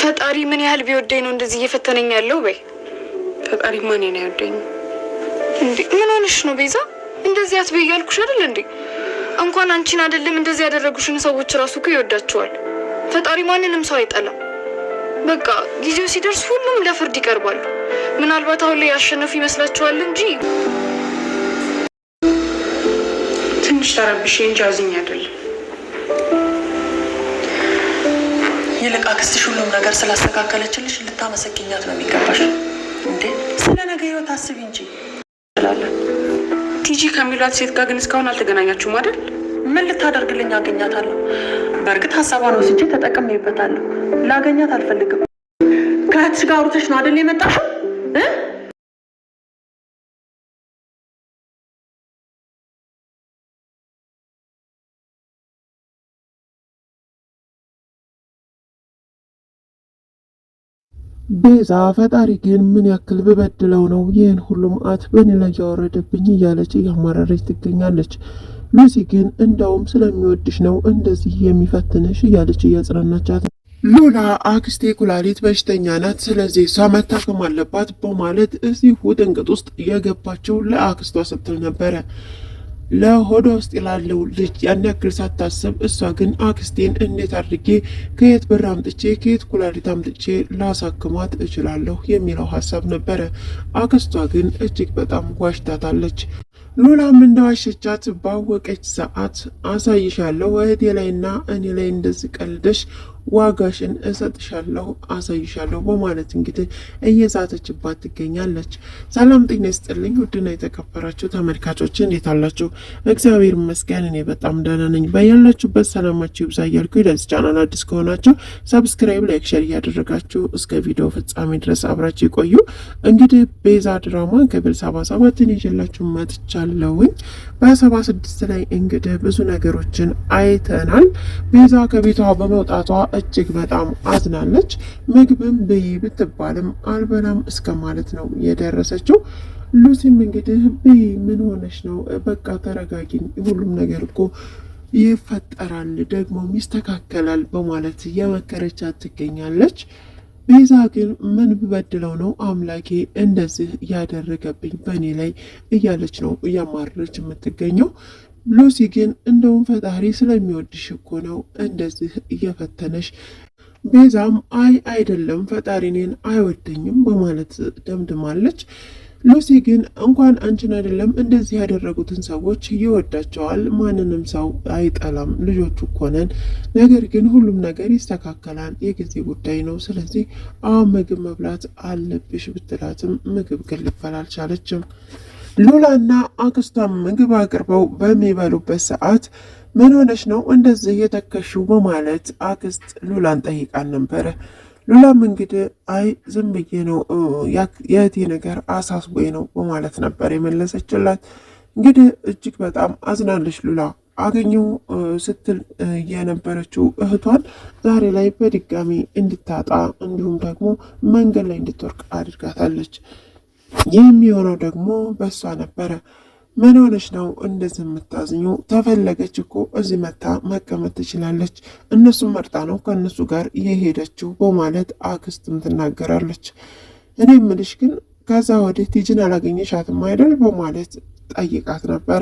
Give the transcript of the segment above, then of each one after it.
ፈጣሪ ምን ያህል ቢወደኝ ነው እንደዚህ እየፈተነኝ ያለው? በይ ፈጣሪ ማን ነው ያወደኝ እንዴ? ምን ሆነሽ ነው ቤዛ? እንደዚህ አትበይ ያልኩሽ አይደል እንዴ? እንኳን አንቺን አይደለም እንደዚህ ያደረጉሽን ሰዎች ራሱ እኮ ይወዳቸዋል። ፈጣሪ ማንንም ሰው አይጠላም። በቃ ጊዜው ሲደርስ ሁሉም ለፍርድ ይቀርባሉ። ምናልባት አሁን ላይ ያሸነፉ ይመስላችኋል እንጂ ትንሽ ተረብሼ እንጂ አዝኜ አይደለም። ይልቅ አክስትሽ ሁሉም ነገር ስላስተካከለችልሽ ልታመሰግኛት ነው የሚገባሽ። እንዴ ስለ ነገ ህይወት አስቢ እንጂ ትላለህ። ቲጂ ከሚሏት ሴት ጋር ግን እስካሁን አልተገናኛችሁም አይደል? ምን ልታደርግልኝ አገኛታለሁ? በእርግጥ ሀሳቧን ወስጄ ተጠቅሜበታለሁ። ላገኛት አልፈልግም። ከእህትሽ ጋር አውርተሽ ነው አይደል የመጣሽው? ቤዛ ፈጣሪ ግን ምን ያክል ብበድለው ነው ይህን ሁሉ መዓት በእኔ ላይ ያወረደብኝ እያለች እያማረረች ትገኛለች። ሉሲ ግን እንደውም ስለሚወድሽ ነው እንደዚህ የሚፈትንሽ እያለች እያጽናናቻት፣ ሉላ አክስቴ ኩላሊት በሽተኛ ናት፣ ስለዚህ እሷ መታከም አለባት በማለት እዚሁ ጥንቅጥ ውስጥ የገባችው ለአክስቷ ስትል ነበረ። ለሆዷ ውስጥ ላለው ልጅ ያን ያክል ሳታስብ እሷ ግን አክስቴን እንዴት አድርጌ ከየት ብር አምጥቼ ከየት ኩላሊት አምጥቼ ላሳክማት እችላለሁ የሚለው ሀሳብ ነበረ። አክስቷ ግን እጅግ በጣም ዋሽታታለች። ሉላም እንደዋሸቻት ባወቀች ሰዓት አሳይሻለሁ፣ እህቴ ላይና እኔ ላይ እንደዚህ ቀልደሽ ዋጋሽን እሰጥሻለሁ፣ አሳይሻለሁ በማለት እንግዲህ እየዛተችባት ትገኛለች። ሰላም ጤና ይስጥልኝ ውድና የተከበራችሁ ተመልካቾች እንዴት አላችሁ? እግዚአብሔር ይመስገን እኔ በጣም ደህና ነኝ። በያላችሁበት ሰላማችሁ ይብዛ እያልኩ ለዚህ ቻናል አዲስ ከሆናችሁ ሰብስክራይብ፣ ላይክ፣ ሼር እያደረጋችሁ እስከ ቪዲዮ ፍጻሜ ድረስ አብራችሁ ይቆዩ። እንግዲህ ቤዛ ድራማ ክፍል 77ን ይዤላችሁ መጥቻለሁኝ። በ76 ላይ እንግዲህ ብዙ ነገሮችን አይተናል። ቤዛ ከቤቷ በመውጣቷ እጅግ በጣም አዝናለች። ምግብም ብይ ብትባልም አልበላም እስከ ማለት ነው የደረሰችው። ሉሲም እንግዲህ ብይ ምን ሆነች ነው? በቃ ተረጋጊኝ፣ ሁሉም ነገር እኮ ይፈጠራል ደግሞም ይስተካከላል በማለት የመከረቻት ትገኛለች። ቤዛ ግን ምን ብበድለው ነው አምላኬ እንደዚህ ያደረገብኝ በእኔ ላይ እያለች ነው እያማረረች የምትገኘው። ሉሲ ግን እንደውም ፈጣሪ ስለሚወድሽ እኮ ነው እንደዚህ እየፈተነሽ። ቤዛም አይ አይደለም ፈጣሪ እኔን አይወደኝም በማለት ደምድማለች። ሉሲ ግን እንኳን አንቺን አይደለም እንደዚህ ያደረጉትን ሰዎች ይወዳቸዋል፣ ማንንም ሰው አይጠላም፣ ልጆቹ እኮ ነን። ነገር ግን ሁሉም ነገር ይስተካከላል፣ የጊዜ ጉዳይ ነው። ስለዚህ አሁን ምግብ መብላት አለብሽ ብትላትም ምግብ ግን ልትበላ አልቻለችም። ሉላና አክስቷም ምግብ አቅርበው በሚበሉበት ሰዓት ምን ሆነች ነው እንደዚህ የተከሽው በማለት አክስት ሉላን ጠይቃን ነበረ። ሉላም እንግዲህ አይ ዝም ብዬ ነው የእህቴ ነገር አሳስቦኝ ነው በማለት ነበር የመለሰችላት። እንግዲህ እጅግ በጣም አዝናለች ሉላ። አገኘው ስትል የነበረችው እህቷን ዛሬ ላይ በድጋሚ እንድታጣ እንዲሁም ደግሞ መንገድ ላይ እንድትወርቅ አድርጋታለች። የሚሆነው ደግሞ በእሷ ነበረ። ምን ሆነች ነው እንደዚህ የምታዝኙ? ተፈለገች እኮ እዚህ መታ መቀመጥ ትችላለች። እነሱም መርጣ ነው ከእነሱ ጋር የሄደችው በማለት አክስትም ትናገራለች። እኔ ምልሽ ግን ከዛ ወዲህ ቲጂን አላገኘሻትም አይደል በማለት ጠይቃት ነበረ።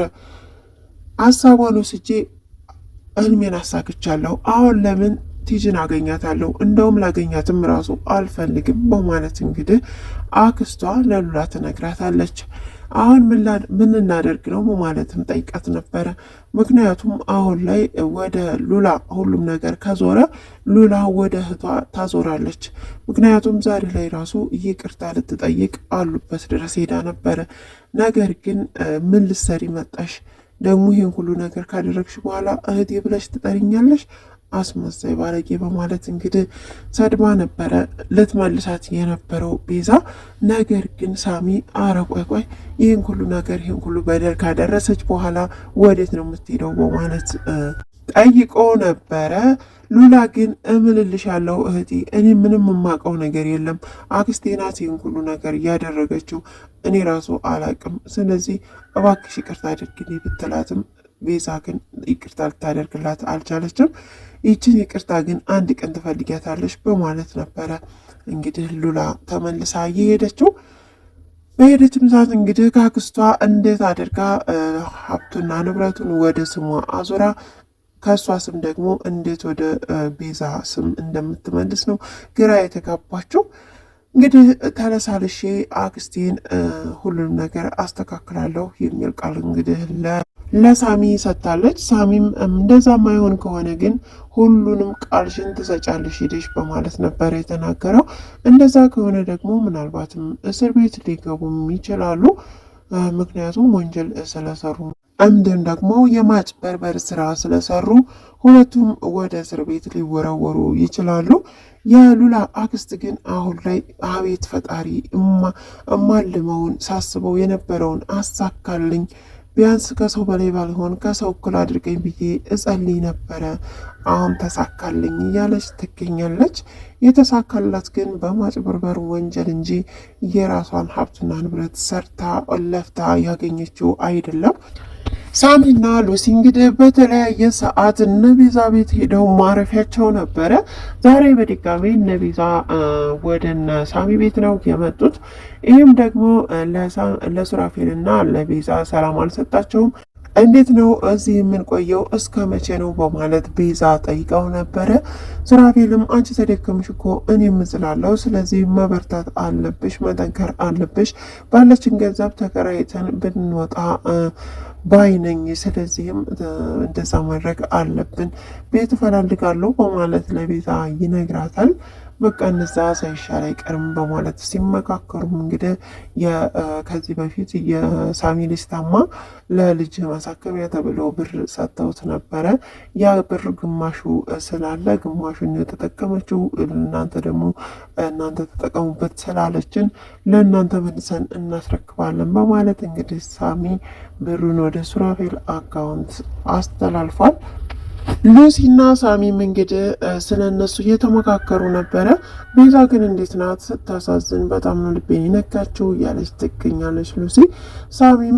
ሀሳቧን ወስጄ እልሜን አሳክቻለሁ። አሁን ለምን ቲጂን አገኛታለሁ? እንደውም ላገኛትም ራሱ አልፈልግም በማለት እንግዲህ አክስቷ ለሉላ ትነግራታለች። አሁን ምን እናደርግ ነው በማለትም ጠይቃት ነበረ። ምክንያቱም አሁን ላይ ወደ ሉላ ሁሉም ነገር ከዞረ ሉላ ወደ እህቷ ታዞራለች። ምክንያቱም ዛሬ ላይ ራሱ ይቅርታ ልትጠይቅ አሉበት ድረስ ሄዳ ነበረ። ነገር ግን ምን ልትሰሪ መጣሽ? ደግሞ ይህን ሁሉ ነገር ካደረግሽ በኋላ እህቴ ብለሽ ትጠሪኛለሽ? አስመሳይ ባለጌ በማለት እንግዲህ ሰድባ ነበረ ልትመልሳት የነበረው ቤዛ። ነገር ግን ሳሚ አረቋቋይ ይህን ሁሉ ነገር ይህን ሁሉ በደል ካደረሰች በኋላ ወዴት ነው የምትሄደው በማለት ጠይቆ ነበረ። ሉላ ግን እምልልሻለሁ እህቴ እኔ ምንም የማውቀው ነገር የለም፣ አክስቴ ናት ይህን ሁሉ ነገር እያደረገችው፣ እኔ ራሱ አላቅም። ስለዚህ እባክሽ ይቅርታ አድርግልኝ ብትላትም ቤዛ ግን ይቅርታ ልታደርግላት አልቻለችም። ይችን ይቅርታ ግን አንድ ቀን ትፈልጊያታለሽ በማለት ነበረ እንግዲህ ሉላ ተመልሳ እየሄደችው። በሄደችም ሰዓት እንግዲህ ከአክስቷ እንዴት አድርጋ ሀብቱና ንብረቱን ወደ ስሟ አዙራ ከእሷ ስም ደግሞ እንዴት ወደ ቤዛ ስም እንደምትመልስ ነው ግራ የተጋባቸው። እንግዲህ ተለሳልሼ አክስቴን ሁሉንም ነገር አስተካክላለሁ የሚል ቃል እንግዲህ ለሳሚ ሰጥታለች። ሳሚም እንደዛ ማይሆን ከሆነ ግን ሁሉንም ቃልሽን ትሰጫለሽ ሄደሽ በማለት ነበር የተናገረው። እንደዛ ከሆነ ደግሞ ምናልባትም እስር ቤት ሊገቡም ይችላሉ። ምክንያቱም ወንጀል ስለሰሩ እንዲሁም ደግሞ የማጭበርበር ስራ ስለሰሩ ሁለቱም ወደ እስር ቤት ሊወረወሩ ይችላሉ። የሉላ አክስት ግን አሁን ላይ አቤት ፈጣሪ እማልመውን ሳስበው የነበረውን አሳካልኝ፣ ቢያንስ ከሰው በላይ ባልሆን ከሰው እኩል አድርገኝ ብዬ እጸልይ ነበረ፣ አሁን ተሳካልኝ እያለች ትገኛለች። የተሳካላት ግን በማጭበርበር ወንጀል እንጂ የራሷን ሀብትና ንብረት ሰርታ ለፍታ ያገኘችው አይደለም። ሳሚና ሉሲ እንግዲህ በተለያየ ሰዓት እነቤዛ ቤት ሄደው ማረፊያቸው ነበረ። ዛሬ በድጋሚ እነቤዛ ወደ ሳሚ ቤት ነው የመጡት። ይህም ደግሞ ለሱራፌልና ለቤዛ ሰላም አልሰጣቸውም። እንዴት ነው እዚህ የምንቆየው እስከ መቼ ነው በማለት ቤዛ ጠይቀው ነበረ። ሱራፌልም አንቺ ተደከምሽ እኮ እኔ እምዝላለሁ፣ ስለዚህ መበርታት አለብሽ፣ መጠንከር አለብሽ፣ ባለችን ገንዘብ ተከራይተን ብንወጣ ባይነኝ፣ ስለዚህም እንደዛ ማድረግ አለብን፣ ቤት እፈላልጋለሁ በማለት ለቤዛ ይነግራታል። በቃ እነዛ ሳይሻል አይቀርም በማለት ሲመካከሩም እንግዲህ ከዚህ በፊት የሳሚ ልጅ ታማ ለልጅ ማሳከሚያ ተብሎ ብር ሰጥተውት ነበረ። ያ ብር ግማሹ ስላለ ግማሹን የተጠቀመችው እናንተ ደግሞ እናንተ ተጠቀሙበት ስላለችን ለእናንተ መልሰን እናስረክባለን በማለት እንግዲህ ሳሚ ብሩን ወደ ሱራፌል አካውንት አስተላልፏል። ሉሲና ሳሚም እንግዲህ ስለ እነሱ እየተመካከሩ ነበረ። ቤዛ ግን እንዴት ናት ስታሳዝን፣ በጣም ነው ልቤን የነካችው እያለች ትገኛለች ሉሲ። ሳሚም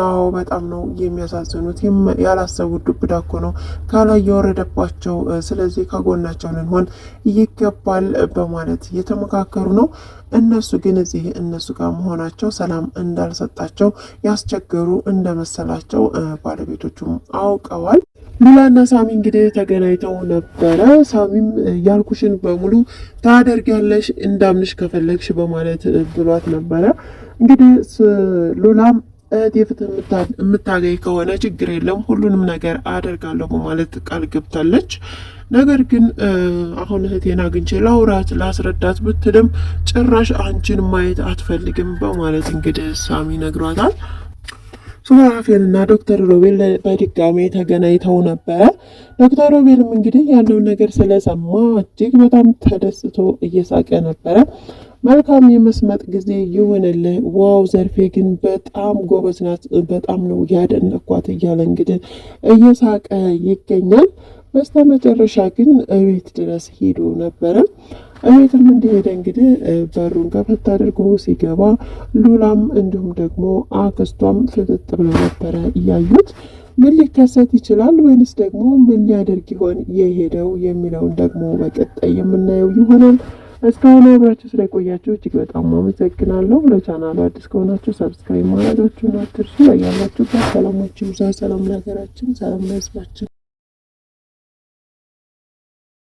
አዎ በጣም ነው የሚያሳዝኑት፣ ያላሰቡት ዱብዳ እኮ ነው ከላይ የወረደባቸው፣ ስለዚህ ከጎናቸው ልንሆን ይገባል በማለት እየተመካከሩ ነው። እነሱ ግን እዚህ እነሱ ጋር መሆናቸው ሰላም እንዳልሰጣቸው ያስቸገሩ እንደመሰላቸው ባለቤቶቹም አውቀዋል። ሉላና ሳሚ እንግዲህ ተገናኝተው ነበረ። ሳሚም ያልኩሽን በሙሉ ታደርጊያለሽ እንዳምንሽ ከፈለግሽ በማለት ብሏት ነበረ። እንግዲህ ሉላም ፍትህ የምታገኝ ከሆነ ችግር የለም ሁሉንም ነገር አደርጋለሁ በማለት ቃል ገብታለች። ነገር ግን አሁን እህቴን አግኝቼ ላውራት ላስረዳት ብትልም ጭራሽ አንቺን ማየት አትፈልግም በማለት እንግዲህ ሳሚ ነግሯታል። ሱራፌልና ዶክተር ሮቤል በድጋሜ ተገናኝተው ነበረ። ዶክተር ሮቤልም እንግዲህ ያለውን ነገር ስለሰማ እጅግ በጣም ተደስቶ እየሳቀ ነበረ። መልካም የመስመጥ ጊዜ ይሆንልህ፣ ዋው ዘርፌ ግን በጣም ጎበዝ ናት፣ በጣም ነው ያደነኳት እያለ እንግዲህ እየሳቀ ይገኛል። በስተመጨረሻ ግን እቤት ድረስ ሄዶ ነበረ። እቤትም እንደሄደ እንግዲህ በሩን ከፈት አድርጎ ሲገባ ሉላም እንዲሁም ደግሞ አክስቷም ፍጥጥ ብለው ነበረ እያዩት። ምን ሊከሰት ይችላል ወይንስ ደግሞ ምን ሊያደርግ ይሆን የሄደው የሚለውን ደግሞ በቀጣይ የምናየው ይሆናል። እስካሁን አብራችሁ ስለቆያችሁ እጅግ በጣም አመሰግናለሁ። ለቻናሉ አዲስ ከሆናችሁ ሰብስክራይብ ማድረጋችሁን አትርሱ። ያላችሁበት ሰላማችሁ ይብዛ። ሰላም ለሀገራችን፣ ሰላም ለሕዝባችን።